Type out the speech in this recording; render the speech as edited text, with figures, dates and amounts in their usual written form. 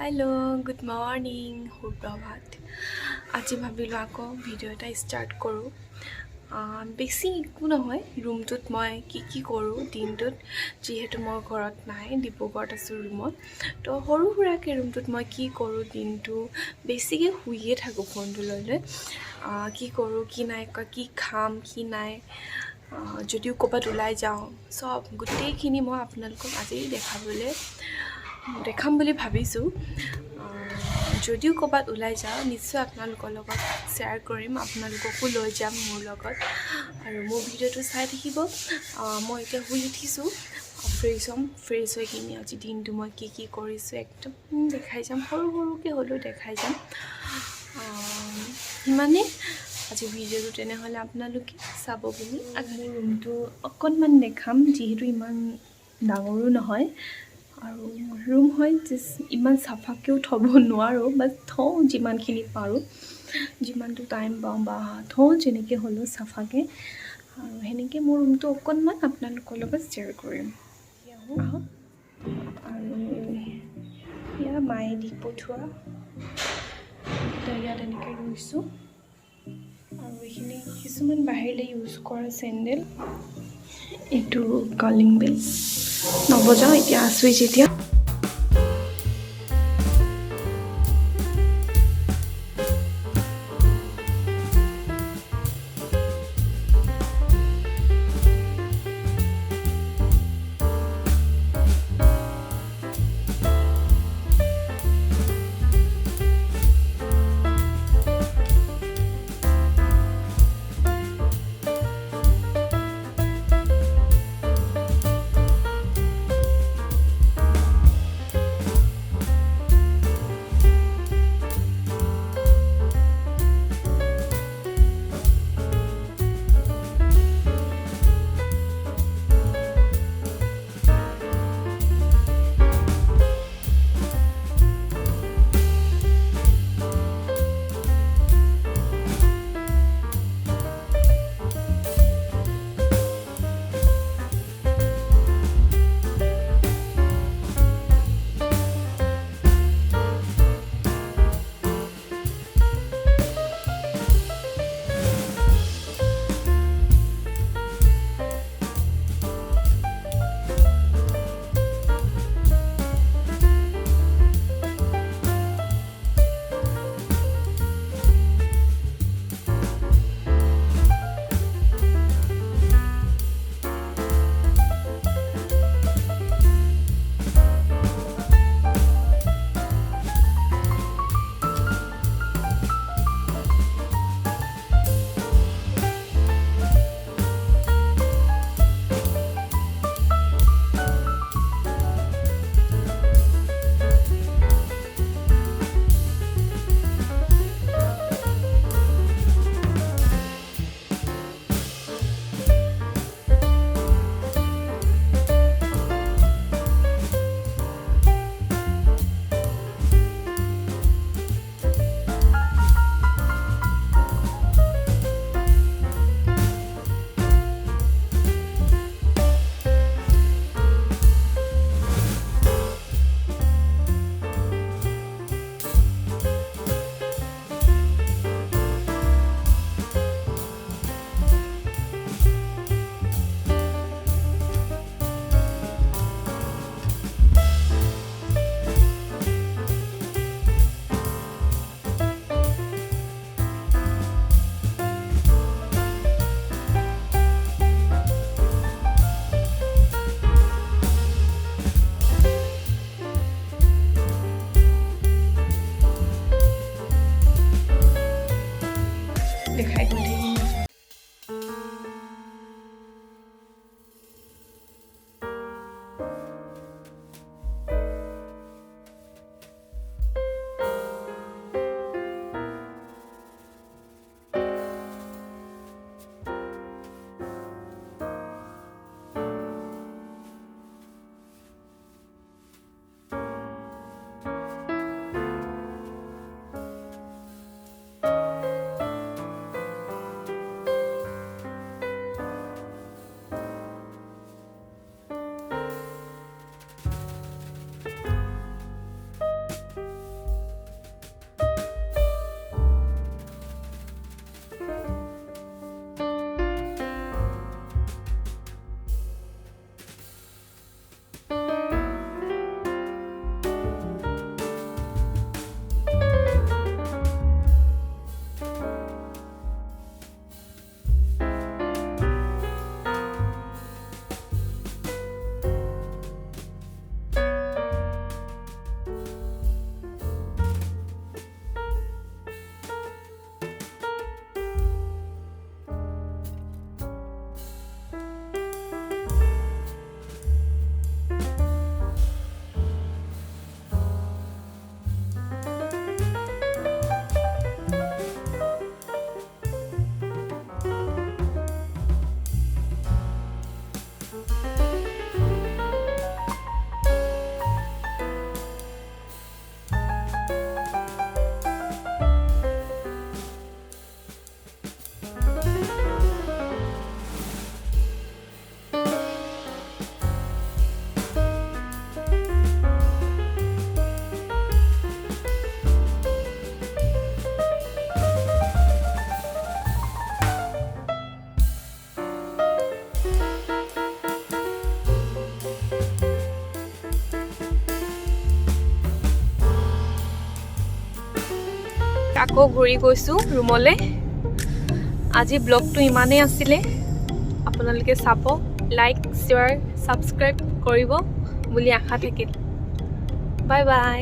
Hello good morning सुप्रभात আজি ভাবিলোঁ আকৌ ভিডিঅ' এটা ষ্টাৰ্ট কৰোঁ বেছি একো নহয় ৰুমটোত মই কি কৰোঁ দিনটোত যিহেতু মই ঘৰত নাই ডিব্ৰুগড়ত আছোঁ ৰুমত তো সৰু সুৰাকৈ ৰুমটোত মই কি কৰোঁ দিনটো বেছিকৈ শুইয়ে থাকোঁ ফোনটো লৈ লৈ কি কৰোঁ কি নাই কি খাম কি নাই যদিও ক'ৰবাত ওলাই যাওঁ চব গোটেইখিনি মই আপোনালোকক আজি দেখাম বুলি ভাবিছোঁ যদিও ক'ৰবাত ওলাই যাওঁ নিশ্চয় আপোনালোকৰ লগত শ্বেয়াৰ কৰিম আপোনালোককো লৈ যাম মোৰ লগত আৰু মোৰ ভিডিঅ'টো চাই থাকিব মই এতিয়া শুই উঠিছোঁ ফ্ৰেছ হৈ কিনে আজি দিনটো মই কি কৰিছোঁ একদম দেখাই যাম সৰুকৈ হ'লেও দেখাই যাম সিমানে আজি ভিডিঅ'টো তেনেহ'লে আপোনালোকে চাব বুলি মোৰ ৰুমটো অকণমান দেখাম যিহেতু ইমান ডাঙৰো নহয় আৰু ৰুম হয় ইমান চাফাকৈও থ'ব নোৱাৰোঁ বাট থওঁ যিমানখিনি পাৰোঁ যিমানটো টাইম পাওঁ বা থওঁ যেনেকৈ হ'লেও চাফাকৈ আৰু সেনেকৈ মোৰ ৰুমটো অকণমান আপোনালোকৰ লগত শ্বেয়াৰ কৰিম আৰু এয়া মায়ে দি পঠোৱা ইয়াত এনেকৈ ৰুইছোঁ আৰু এইখিনি কিছুমান বাহিৰলৈ ইউজ কৰা চেণ্ডেল এইটো কলিং বেল নবজাওঁ এতিয়া আছোঁৱেই যেতিয়া আকৌ ঘূৰি গৈছোঁ ৰুমলৈ। আজি ব্লগটো ইমানেই আছিলে। আপোনালোকে চাব, লাইক শ্বেয়াৰ ছাবস্ক্ৰাইব কৰিব বুলি আশা থাকিল। Bye bye.